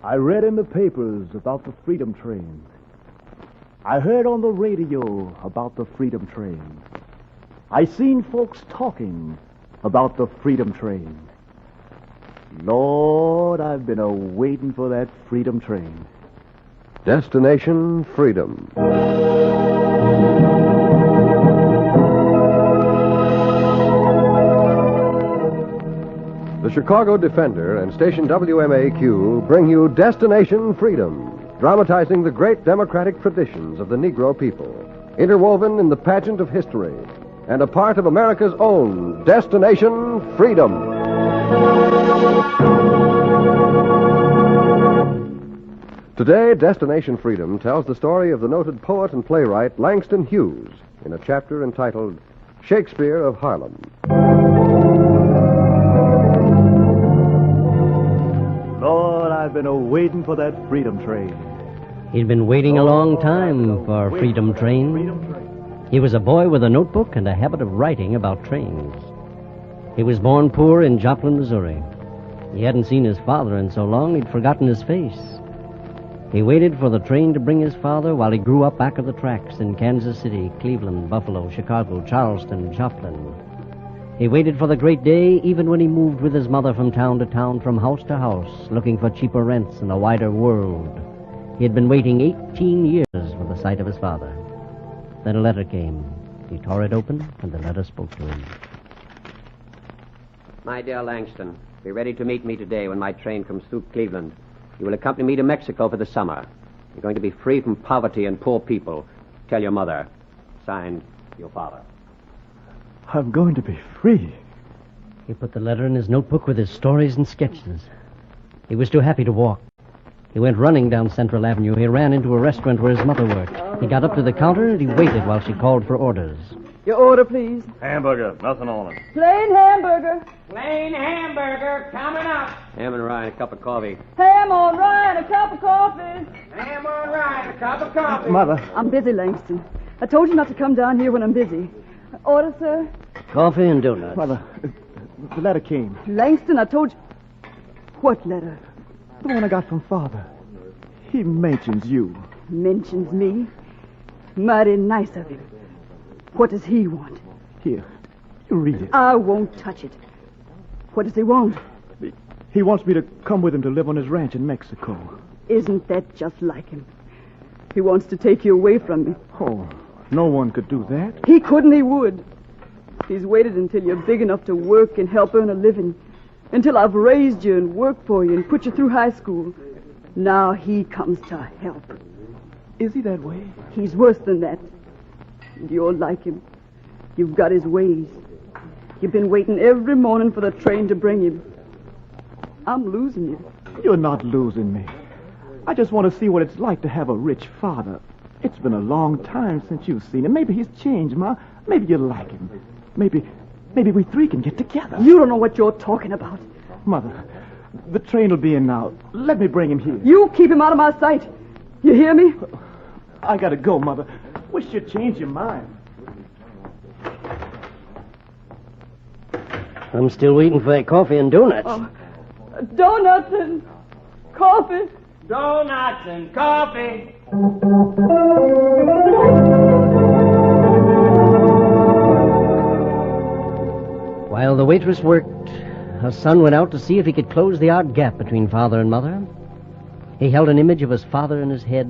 I read in the papers about the Freedom Train. I heard on the radio about the Freedom Train. I seen folks talking about the Freedom Train. Lord, I've been a-waiting for that Freedom Train. Destination Freedom. The Chicago Defender and station WMAQ bring you Destination Freedom, dramatizing the great democratic traditions of the Negro people, interwoven in the pageant of history, and a part of America's own Destination Freedom. Today, Destination Freedom tells the story of the noted poet and playwright Langston Hughes in a chapter entitled Shakespeare of Harlem. Lord, I've been a-waiting for that Freedom Train. He'd been waiting a long time for Freedom Train. He was a boy with a notebook and a habit of writing about trains. He was born poor in Joplin, Missouri. He hadn't seen his father in so long he'd forgotten his face. He waited for the train to bring his father while he grew up back of the tracks in Kansas City, Cleveland, Buffalo, Chicago, Charleston, Joplin. He waited for the great day even when he moved with his mother from town to town, from house to house, looking for cheaper rents and a wider world. He had been waiting 18 years for the sight of his father. Then a letter came. He tore it open, and the letter spoke to him. My dear Langston, be ready to meet me today when my train comes through Cleveland. You will accompany me to Mexico for the summer. You're going to be free from poverty and poor people. Tell your mother. Signed, your father. I'm going to be free. He put the letter in his notebook with his stories and sketches. He was too happy to walk. He went running down Central Avenue. He ran into a restaurant where his mother worked. He got up to the counter and he waited while she called for orders. Your order, please. Hamburger, nothing on it. Plain hamburger. Plain hamburger coming up. Ham and rye, a cup of coffee. Ham on rye and a cup of coffee. Ham on rye and a cup of coffee. Mother. I'm busy, Langston. I told you not to come down here when I'm busy. Order, sir? Coffee and donuts. Mother, the letter came. Langston, I told you... What letter? The one I got from Father. He mentions you. Mentions me? Mighty nice of him. What does he want? Here, you read it. I won't touch it. What does he want? He wants me to come with him to live on his ranch in Mexico. Isn't that just like him? He wants to take you away from me. Oh, no one could do that. He couldn't, he would. He's waited until you're big enough to work and help earn a living. Until I've raised you and worked for you and put you through high school. Now he comes to help. Is he that way? He's worse than that. And you're like him. You've got his ways. You've been waiting every morning for the train to bring him. I'm losing you. You're not losing me. I just want to see what it's like to have a rich father. It's been a long time since you've seen him. Maybe he's changed, Ma. Maybe you like him. Maybe we three can get together. You don't know what you're talking about. Mother, the train will be in now. Let me bring him here. You keep him out of my sight. You hear me? I gotta go, Mother. Wish you'd change your mind. I'm still waiting for that coffee and donuts. Oh, donuts and coffee. Donuts and coffee. While the waitress worked, her son went out to see if he could close the odd gap between father and mother. He held an image of his father in his head,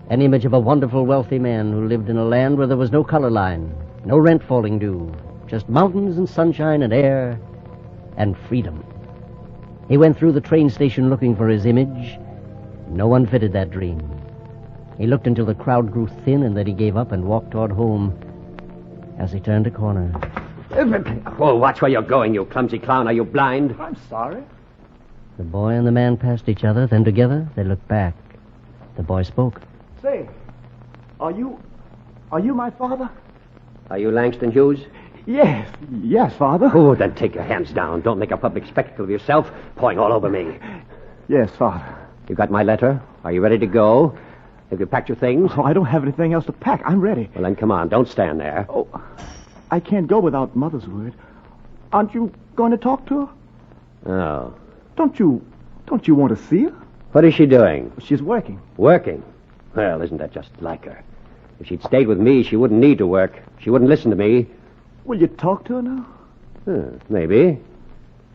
an image of a wonderful, wealthy man who lived in a land where there was no color line, no rent falling due, just mountains and sunshine and air and freedom. He went through the train station looking for his image. No one fitted that dream. He looked until the crowd grew thin, and then he gave up and walked toward home. As he turned a corner... Oh, watch where you're going, you clumsy clown. Are you blind? I'm sorry. The boy and the man passed each other, then together they looked back. The boy spoke. Say, are you my father? Are you Langston Hughes? Yes, Father. Oh, then take your hands down. Don't make a public spectacle of yourself, pouring all over me. Yes, Father. You got my letter? Are you ready to go? Have you packed your things? Oh, I don't have anything else to pack. I'm ready. Well, then come on. Don't stand there. Oh, I can't go without Mother's word. Aren't you going to talk to her? Oh. Don't you want to see her? What is she doing? She's working. Working? Well, isn't that just like her? If she'd stayed with me, she wouldn't need to work. She wouldn't listen to me. Will you talk to her now? Maybe.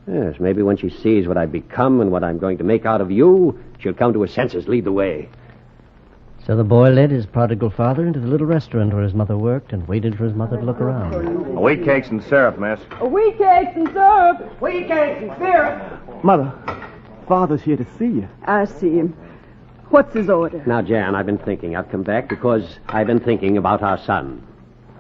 Yes, maybe when she sees what I've become and what I'm going to make out of you, she'll come to her senses, lead the way. So the boy led his prodigal father into the little restaurant where his mother worked and waited for his mother to look around. Wheat cakes and syrup, miss. Wheat cakes and syrup. Wheat cakes and syrup. Mother, Father's here to see you. I see him. What's his order? Now, Jan, I've been thinking. I've come back because I've been thinking about our son.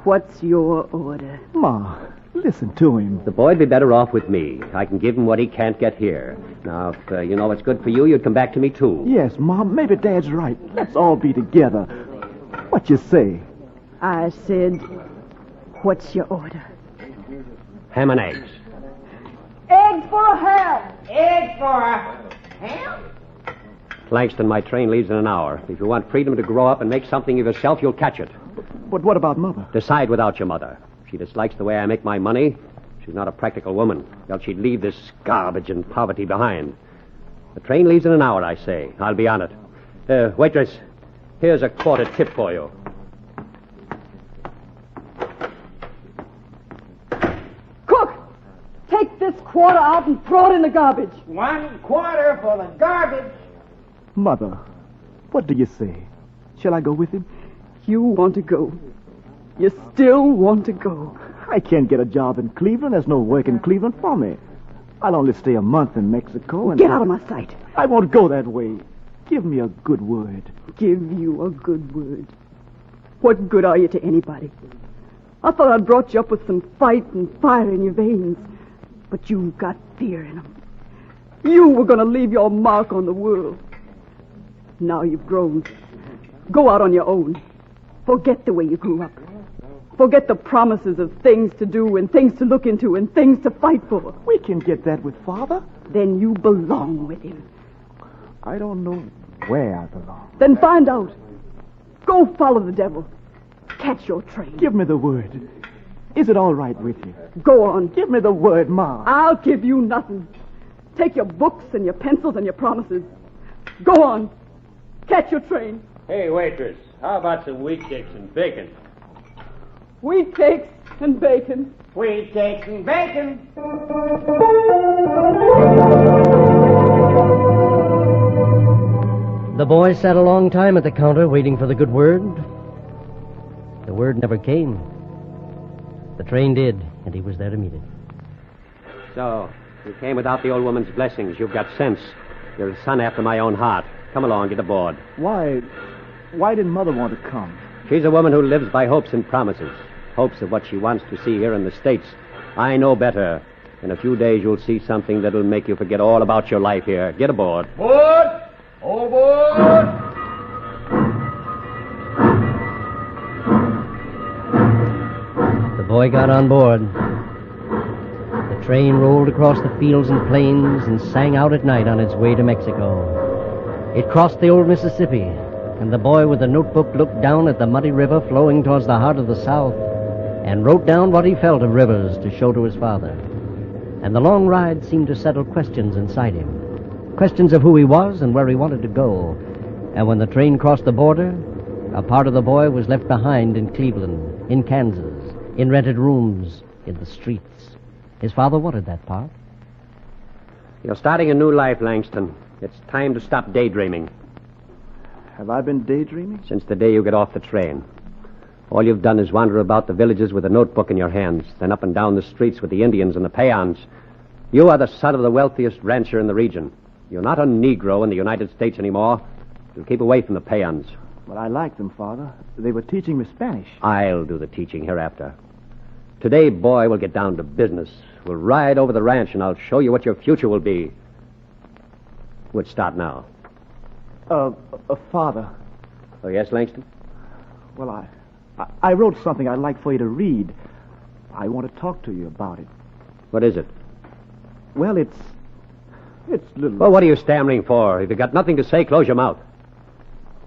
What's your order? Ma, listen to him. The boy'd be better off with me. I can give him what he can't get here. Now, if you know what's good for you, you'd come back to me, too. Yes, Ma, maybe Dad's right. Let's all be together. What you say? I said, what's your order? Ham and eggs. Eggs for a ham. Eggs for a ham? Langston, my train leaves in an hour. If you want freedom to grow up and make something of yourself, you'll catch it. But what about Mother? Decide without your mother. She dislikes the way I make my money. She's not a practical woman. Else she'd leave this garbage and poverty behind. The train leaves in an hour, I say. I'll be on it. Waitress, here's a quarter tip for you. Cook, take this quarter out and throw it in the garbage. 1 quarter for the garbage. Mother, what do you say? Shall I go with him? You want to go. You still want to go. I can't get a job in Cleveland. There's no work in Cleveland for me. I'll only stay a month in Mexico and... Get out of my sight. I won't go that way. Give me a good word. Give you a good word. What good are you to anybody? I thought I'd brought you up with some fight and fire in your veins. But you've got fear in them. You were going to leave your mark on the world. Now you've grown. Go out on your own. Forget the way you grew up. Forget the promises of things to do and things to look into and things to fight for. We can get that with Father. Then you belong with him. I don't know where I belong. Then find out. Go follow the devil. Catch your train. Give me the word. Is it all right with you? Go on. Give me the word, Ma. I'll give you nothing. Take your books and your pencils and your promises. Go on. Catch your train. Hey, waitress, how about some wheat cakes and bacon? Wheat cakes and bacon. Wheat cakes and bacon. The boy sat a long time at the counter waiting for the good word. The word never came. The train did, and he was there to meet it. So, you came without the old woman's blessings. You've got sense. You're a son after my own heart. Come along, get aboard. Why didn't Mother want to come? She's a woman who lives by hopes and promises. Hopes of what she wants to see here in the States. I know better. In a few days, you'll see something that'll make you forget all about your life here. Get aboard. Board! All board! The boy got on board. The train rolled across the fields and plains and sang out at night on its way to Mexico. It crossed the old Mississippi, and the boy with the notebook looked down at the muddy river flowing towards the heart of the South and wrote down what he felt of rivers to show to his father. And the long ride seemed to settle questions inside him, questions of who he was and where he wanted to go. And when the train crossed the border, a part of the boy was left behind in Cleveland, in Kansas, in rented rooms, in the streets. His father wanted that part. You're starting a new life, Langston. It's time to stop daydreaming. Have I been daydreaming? Since the day you get off the train. All you've done is wander about the villages with a notebook in your hands, then up and down the streets with the Indians and the peons. You are the son of the wealthiest rancher in the region. You're not a Negro in the United States anymore. You'll keep away from the peons. Well, I liked them, Father. They were teaching me Spanish. I'll do the teaching hereafter. Today, boy, we'll get down to business. We'll ride over the ranch, and I'll show you what your future will be. We'll start now. Father. Oh, yes, Langston? Well, I wrote something I'd like for you to read. I want to talk to you about it. What is it? Well, it's little... Well, what are you stammering for? If you've got nothing to say, close your mouth.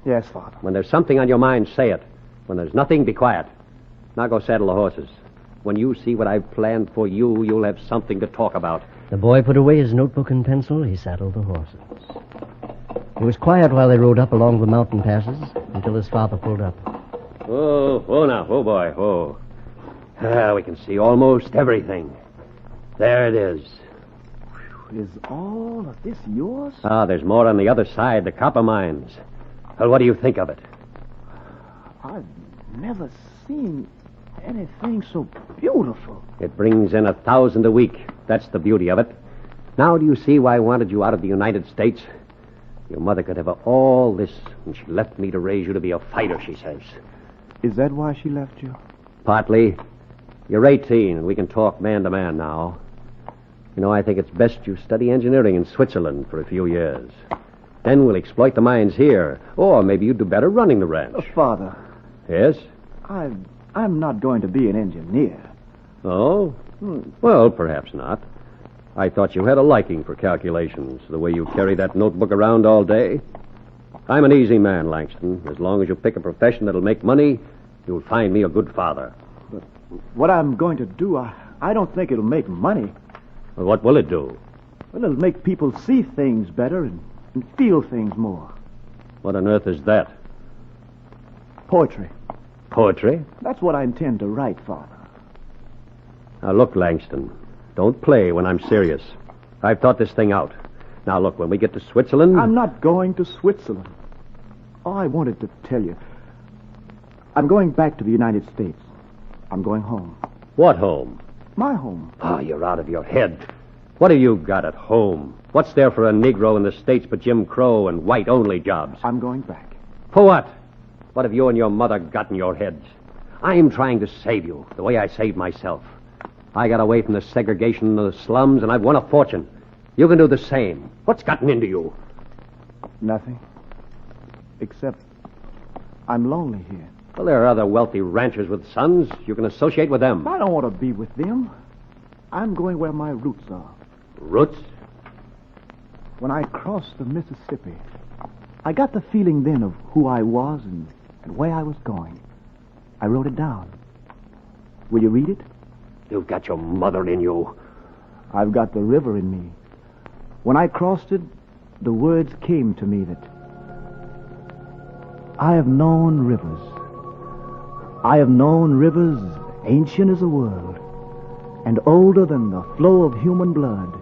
Yes, Father. When there's something on your mind, say it. When there's nothing, be quiet. Now go saddle the horses. When you see what I've planned for you, you'll have something to talk about. The boy put away his notebook and pencil. He saddled the horses. It was quiet while they rode up along the mountain passes until his father pulled up. Oh, now. Oh, boy. Oh. We can see almost everything. There it is. Is all of this yours? There's more on the other side, the copper mines. Well, what do you think of it? I've never seen anything so beautiful. It brings in 1,000 a week. That's the beauty of it. Now do you see why I wanted you out of the United States? Your mother could have all this, and she left me to raise you to be a fighter, she says. Is that why she left you? Partly. You're 18, and we can talk man to man now. You know, I think it's best you study engineering in Switzerland for a few years. Then we'll exploit the mines here. Or maybe you'd do better running the ranch. Father. Yes? I'm not going to be an engineer. Oh? Well, perhaps not. I thought you had a liking for calculations, the way you carry that notebook around all day. I'm an easy man, Langston. As long as you pick a profession that'll make money, you'll find me a good father. But what I'm going to do, I don't think it'll make money. Well, what will it do? Well, it'll make people see things better and feel things more. What on earth is that? Poetry. Poetry? That's what I intend to write, Father. Now, look, Langston, don't play when I'm serious. I've thought this thing out. Now, look, when we get to Switzerland... I'm not going to Switzerland. All I wanted to tell you, I'm going back to the United States. I'm going home. What home? My home. You're out of your head. What have you got at home? What's there for a Negro in the States but Jim Crow and white-only jobs? I'm going back. For what? What have you and your mother got in your heads? I'm trying to save you, the way I saved myself. I got away from the segregation of the slums, and I've won a fortune. You can do the same. What's gotten into you? Nothing. Except I'm lonely here. Well, there are other wealthy ranchers with sons. You can associate with them. I don't want to be with them. I'm going where my roots are. Roots? When I crossed the Mississippi, I got the feeling then of who I was and where I was going. I wrote it down. Will you read it? You've got your mother in you. I've got the river in me. When I crossed it, the words came to me that I have known rivers. I have known rivers ancient as the world and older than the flow of human blood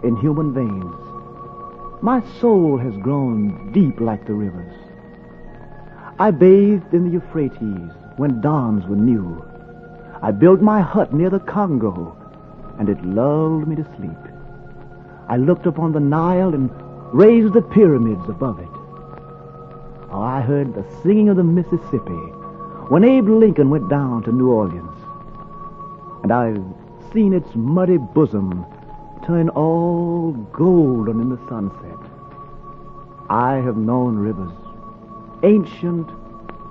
in human veins. My soul has grown deep like the rivers. I bathed in the Euphrates when dawns were new. I built my hut near the Congo, and it lulled me to sleep. I looked upon the Nile and raised the pyramids above it. Oh, I heard the singing of the Mississippi when Abe Lincoln went down to New Orleans. And I've seen its muddy bosom turn all golden in the sunset. I have known rivers, ancient,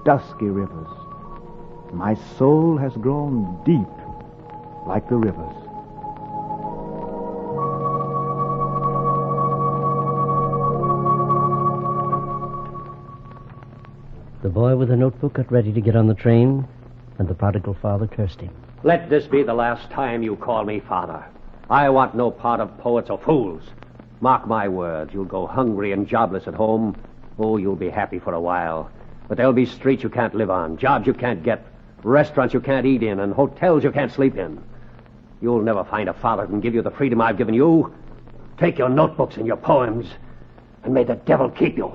dusky rivers. My soul has grown deep like the rivers. The boy with the notebook got ready to get on the train, and the prodigal father cursed him. Let this be the last time you call me father. I want no part of poets or fools. Mark my words, you'll go hungry and jobless at home. Oh, you'll be happy for a while. But there'll be streets you can't live on, jobs you can't get, restaurants you can't eat in, and hotels you can't sleep in. You'll never find a father who can give you the freedom I've given you. Take your notebooks and your poems, and may the devil keep you.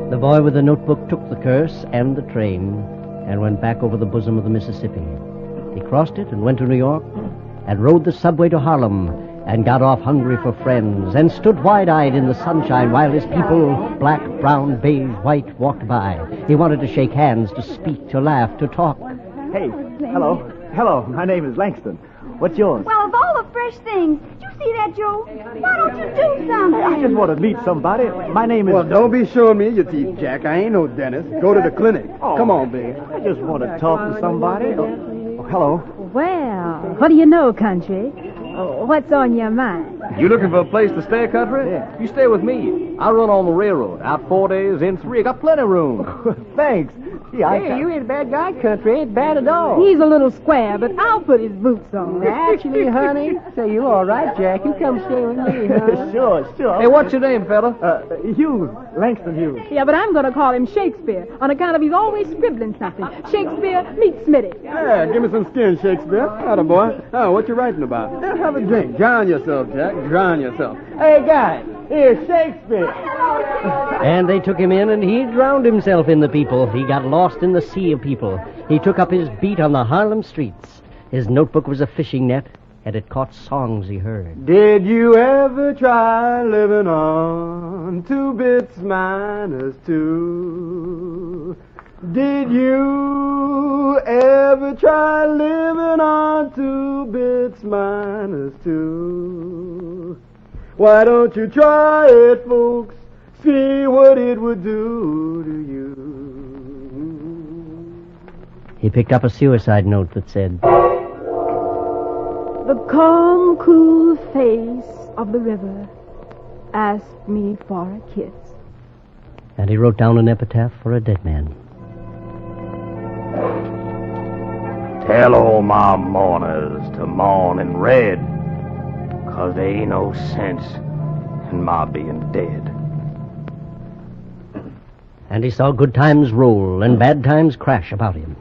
The boy with the notebook took the curse and the train and went back over the bosom of the Mississippi. He crossed it and went to New York and rode the subway to Harlem and got off hungry for friends and stood wide-eyed in the sunshine while his people, black, brown, beige, white, walked by. He wanted to shake hands, to speak, to laugh, to talk. Hey, hello. Hello, my name is Langston. What's yours? Well, of all the fresh things, did you see that, Joe? Why don't you do something? I just want to meet somebody. My name is... Well, don't be showing me your teeth, Jack. I ain't no dentist. Go to the clinic. Oh, Come on, babe. I just want to talk to somebody. Oh, hello. Well, what do you know, country? What's on your mind? You looking for a place to stay, country? Yeah. You stay with me. I run on the railroad. Out 4 days, in 3. I got plenty of room. Thanks. Hey, you ain't a bad guy, Country. Ain't bad at all. He's a little square, but I'll put his boots on. Actually, honey, say you all right, Jack. You come stay with me, huh? Sure. Hey, what's your name, fella? Hughes. Langston Hughes. Yeah, but I'm going to call him Shakespeare on account of he's always scribbling something. Shakespeare meets Smitty. Yeah, give me some skin, Shakespeare. Atta boy. Oh, what you writing about? Yeah, have a drink. Drown yourself, Jack. Drown yourself. Hey, guys, here's Shakespeare. And they took him in, and he drowned himself in the people. He got lost in the sea of people. He took up his beat on the Harlem streets. His notebook was a fishing net, and it caught songs he heard. Did you ever try living on 2 bits minus 2? Did you ever try living on 2 bits minus 2? Why don't you try it, folks? See what it would do to you. He picked up a suicide note that said, The calm, cool face of the river asked me for a kiss. and he wrote down an epitaph for a dead man. Tell all my mourners to mourn in red, 'cause there ain't no sense in my being dead. And he saw good times roll and bad times crash about him.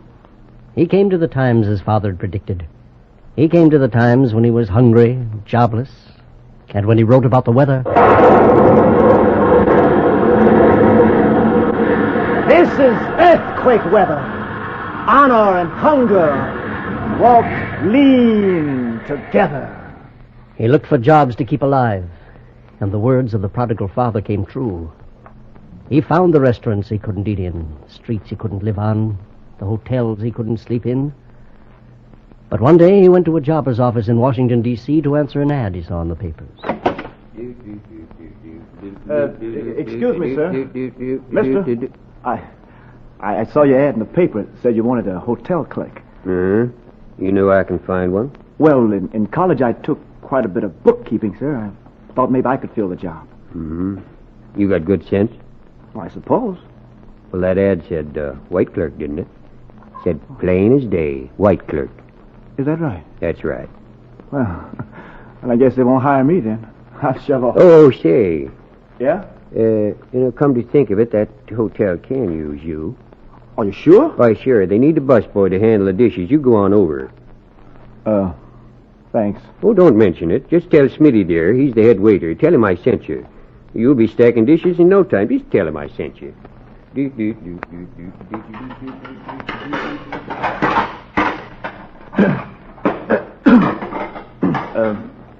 He came to the times his father had predicted. He came to the times when he was hungry, jobless, and when he wrote about the weather. This is earthquake weather. Honor and hunger walk lean together. He looked for jobs to keep alive, and the words of the prodigal father came true. He found the restaurants he couldn't eat in, the streets he couldn't live on, the hotels he couldn't sleep in. But one day he went to a jobber's office in Washington, D.C. to answer an ad he saw in the papers. Excuse me, sir. Mister, I saw your ad in the paper. It said you wanted a hotel clerk. You knew I can find one? Well, in college I took quite a bit of bookkeeping, sir. I thought maybe I could fill the job. Mm-hmm. You got good sense? Well, I suppose. Well, that ad said white clerk, didn't it? Said plain as day, white clerk. Is that right? That's right. Well, and I guess they won't hire me then. I'll shove off. Oh, say. Yeah? Come to think of it, that hotel can use you. Are you sure? Why, sure. They need a busboy to handle the dishes. You go on over. Thanks. Oh, don't mention it. Just tell Smitty there. He's the head waiter. Tell him I sent you. You'll be stacking dishes in no time. Just tell him I sent you.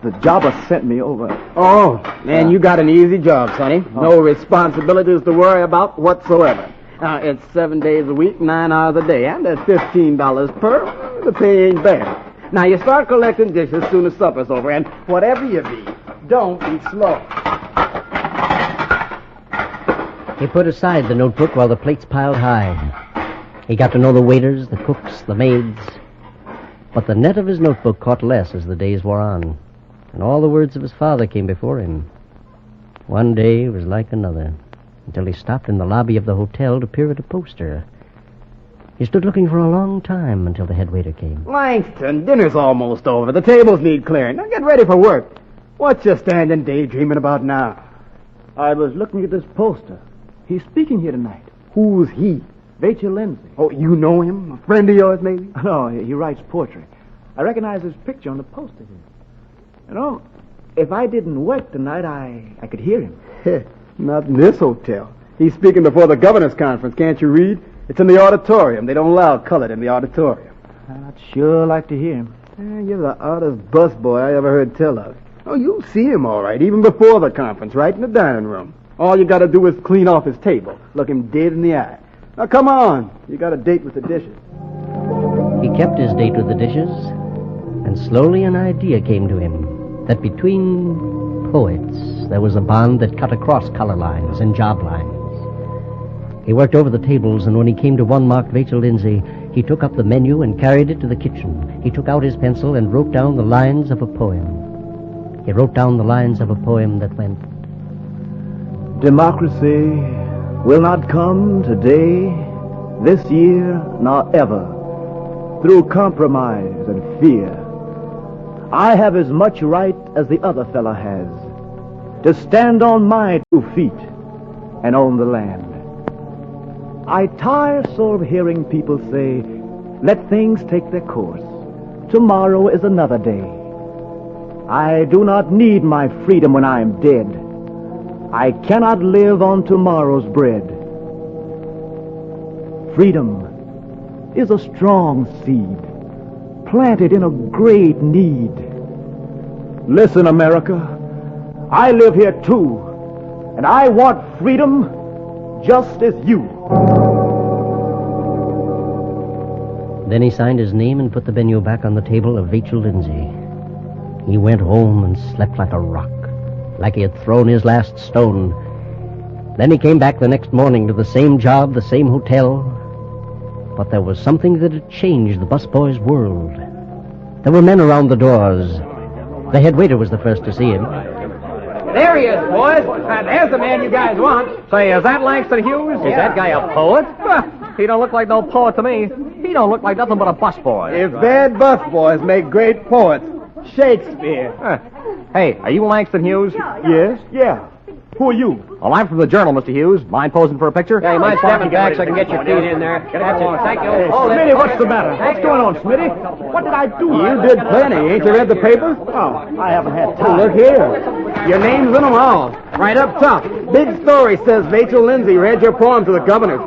The jobber sent me over. Oh, man, you got an easy job, Sonny. No responsibilities to worry about whatsoever. It's 7 days a week, 9 hours a day, and that's $15 per. The pay ain't bad. Now, you start collecting dishes as soon as supper's over, and whatever you be, don't be slow. He put aside the notebook while the plates piled high. He got to know the waiters, the cooks, the maids. But the net of his notebook caught less as the days wore on, and all the words of his father came before him. One day was like another, until he stopped in the lobby of the hotel to peer at a poster. He stood looking for a long time until the head waiter came. Langston, dinner's almost over. The tables need clearing. Now get ready for work. What you standing daydreaming about now? I was looking at this poster. He's speaking here tonight. Who's he? Rachel Lindsay. Oh, you know him? A friend of yours, maybe? No, he writes poetry. I recognize his picture on the poster here. You know, if I didn't work tonight, I could hear him. Not in this hotel. He's speaking before the governor's conference. Can't you read? It's in the auditorium. They don't allow colored in the auditorium. I'd sure like to hear him. You're the oddest busboy I ever heard tell of. Oh, you'll see him all right, even before the conference, right in the dining room. All you got to do is clean off his table. Look him dead in the eye. Now, come on. You got a date with the dishes. He kept his date with the dishes, and slowly an idea came to him that between poets there was a bond that cut across color lines and job lines. He worked over the tables, and when he came to one marked Rachel Lindsay, he took up the menu and carried it to the kitchen. He took out his pencil and wrote down the lines of a poem. He wrote down the lines of a poem that went, Democracy will not come today this year nor ever, through compromise and fear. I have as much right as the other fella has to stand on my 2 feet and own the land. I tire so of hearing people say, let things take their course. Tomorrow is another day. I do not need my freedom when I am dead. I cannot live on tomorrow's bread. Freedom is a strong seed, planted in a great need. Listen, America, I live here too, and I want freedom just as you. Then he signed his name and put the menu back on the table of Vachel Lindsay. He went home and slept like a rock, like he had thrown his last stone. Then he came back the next morning to the same job, the same hotel. But there was something that had changed the busboy's world. There were men around the doors. The head waiter was the first to see him. There he is, boys. There's the man you guys want. Say, is that Langston Hughes? Is that guy a poet? He don't look like no poet to me. He don't look like nothing but a busboy. If bad busboys make great poets, Shakespeare. Hey, are you Langston Hughes? Yes, yeah. Who are you? Well, I'm from the Journal, Mr. Hughes. Mind posing for a picture? Yeah, you mind stepping back so I can get your feet in there? That's it. Thank you. Smitty, what's the matter? What's going on, Smitty? What did I do? You did plenty. Ain't you read the paper? Oh, I haven't had time. Look here. Your name's in them all. Right up top. Big story says Vachel Lindsay read your poem to the governor.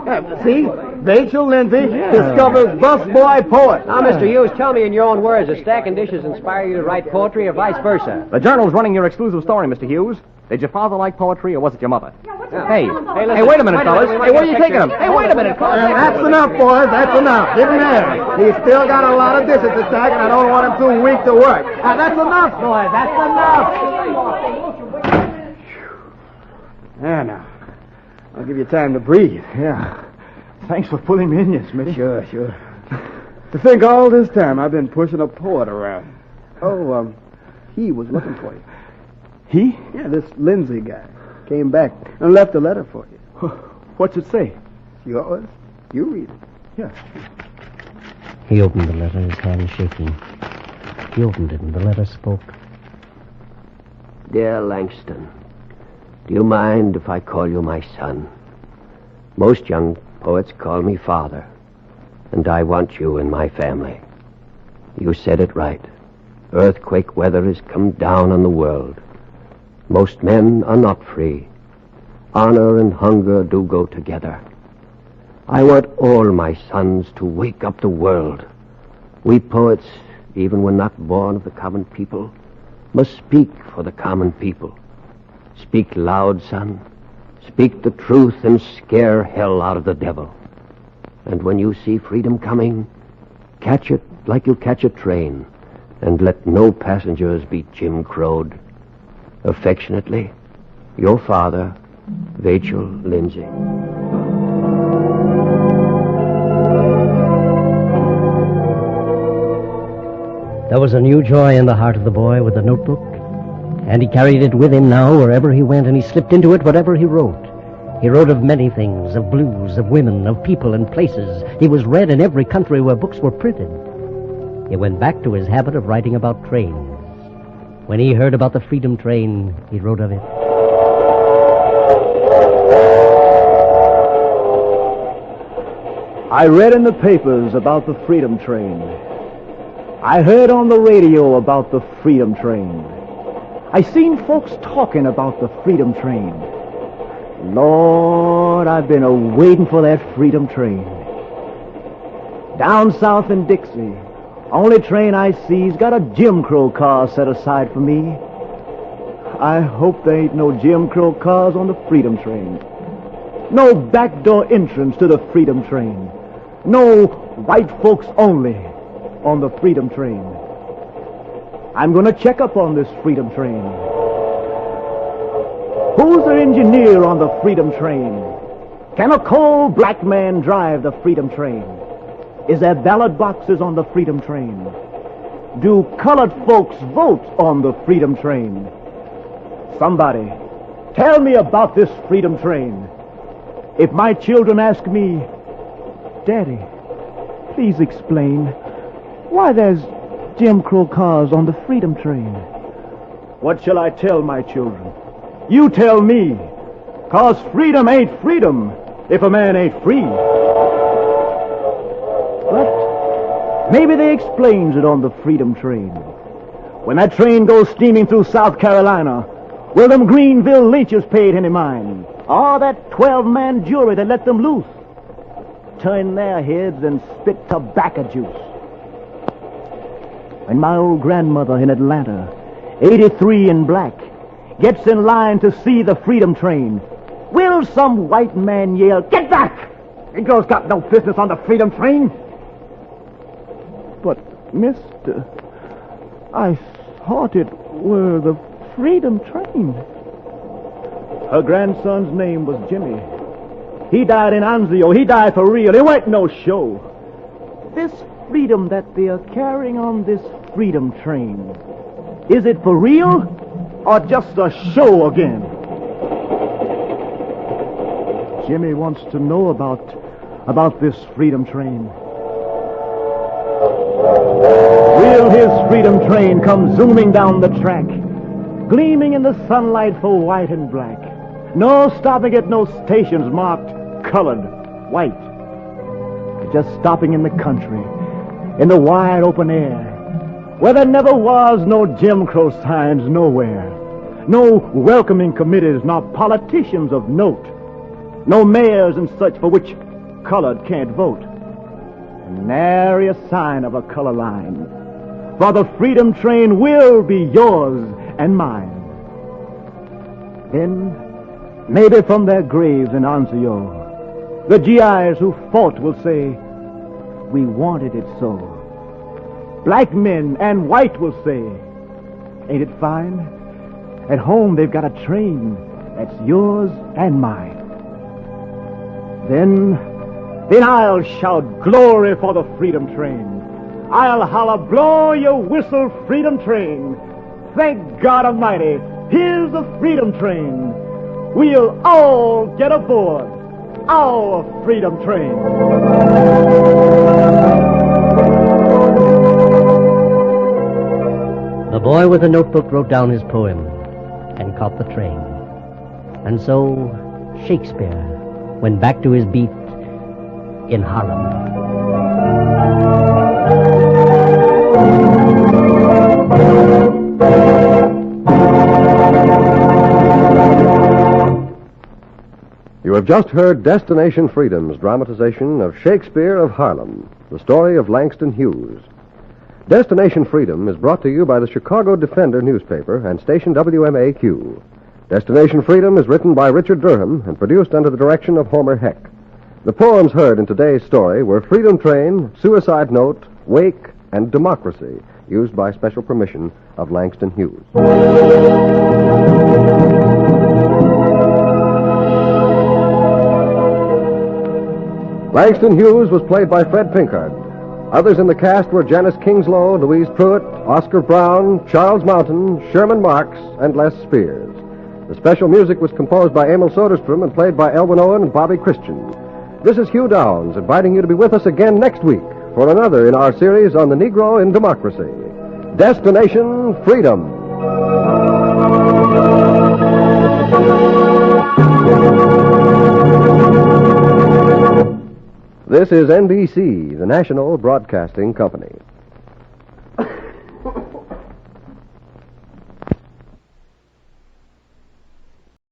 See? Vachel Lindsay discovers busboy poet. Now, Mr. Hughes, tell me in your own words, does stacking dishes inspire you to write poetry or vice versa? The Journal's running your exclusive story, Mr. Hughes. Did your father like poetry, or was it your mother? Hey, wait a minute, fellas. Hey, where are you taking him? Hey, wait a minute, fellas. That's enough, boys. That's enough. Give him there. He's still got a lot of dishes to stack, and I don't want him too weak to work. That's enough, boys. That's enough. There now. I'll give you time to breathe. Yeah. Thanks for pulling me in, yes, Smitty. Sure. To think all this time I've been pushing a poet around. Oh, he was looking for you. He? Yeah, this Lindsay guy came back and left a letter for you. What's it say? It's yours. You read it. Yeah. He opened the letter, his hand shaking. He opened it, and the letter spoke. Dear Langston, do you mind if I call you my son? Most young poets call me father, and I want you in my family. You said it right. Earthquake weather has come down on the world. Most men are not free. Honor and hunger do go together. I want all my sons to wake up the world. We poets, even when not born of the common people, must speak for the common people. Speak loud, son. Speak the truth and scare hell out of the devil. And when you see freedom coming, catch it like you catch a train, and let no passengers be Jim Crowed. Affectionately, your father, Vachel Lindsay. There was a new joy in the heart of the boy with the notebook, and he carried it with him now wherever he went, and he slipped into it whatever he wrote. He wrote of many things, of blues, of women, of people and places. He was read in every country where books were printed. He went back to his habit of writing about trains. When he heard about the Freedom Train, he wrote of it. I read in the papers about the Freedom Train. I heard on the radio about the Freedom Train. I seen folks talking about the Freedom Train. Lord, I've been a-waiting for that Freedom Train. Down south in Dixie, only train I see's got a Jim Crow car set aside for me. I hope there ain't no Jim Crow cars on the Freedom Train. No backdoor entrance to the Freedom Train. No white folks only on the Freedom Train. I'm going to check up on this Freedom Train. Who's the engineer on the Freedom Train? Can a cold black man drive the Freedom Train? Is there ballot boxes on the Freedom Train? Do colored folks vote on the Freedom Train? Somebody, tell me about this Freedom Train. If my children ask me, Daddy, please explain why there's Jim Crow cars on the Freedom Train. What shall I tell my children? You tell me. 'Cause freedom ain't freedom if a man ain't free. But maybe they explains it on the Freedom Train. When that train goes steaming through South Carolina, will them Greenville lynchers pay it any mind? Or that 12-man jury that let them loose? Turn their heads and spit tobacco juice. When my old grandmother in Atlanta, 83 in black, gets in line to see the Freedom Train, will some white man yell, "Get back! Negro's got no business on the Freedom Train"? But, mister, I thought it were the Freedom Train. Her grandson's name was Jimmy. He died in Anzio. He died for real. It wasn't no show. This freedom that they're carrying on this Freedom Train, is it for real or just a show again? Jimmy wants to know about this Freedom Train. Will his Freedom Train come zooming down the track, gleaming in the sunlight for white and black? No stopping at no stations marked colored, white. Just stopping in the country, in the wide open air, where there never was no Jim Crow signs nowhere, no welcoming committees, nor politicians of note, no mayors and such for which colored can't vote, and nary a sign of a color line. For the Freedom Train will be yours and mine. Then, maybe from their graves in Anzio, the GIs who fought will say, "We wanted it so." Black men and white will say, "Ain't it fine? At home they've got a train that's yours and mine." Then I'll shout glory for the Freedom Train. I'll holler, "Blow your whistle, Freedom Train. Thank God Almighty, here's the Freedom Train. We'll all get aboard our Freedom Train." The boy with the notebook wrote down his poem and caught the train. And so Shakespeare went back to his beat in Harlem. You have just heard Destination Freedom's dramatization of Shakespeare of Harlem, the story of Langston Hughes. Destination Freedom is brought to you by the Chicago Defender newspaper and station WMAQ. Destination Freedom is written by Richard Durham and produced under the direction of Homer Heck. The poems heard in today's story were Freedom Train, Suicide Note, Wake, and Democracy, used by special permission of Langston Hughes. Langston Hughes was played by Fred Pinkard. Others in the cast were Janice Kingslow, Louise Pruitt, Oscar Brown, Charles Mountain, Sherman Marks, and Les Spears. The special music was composed by Emil Soderstrom and played by Elwin Owen and Bobby Christian. This is Hugh Downs, inviting you to be with us again next week for another in our series on the Negro in Democracy. Destination Freedom. This is NBC, the National Broadcasting Company.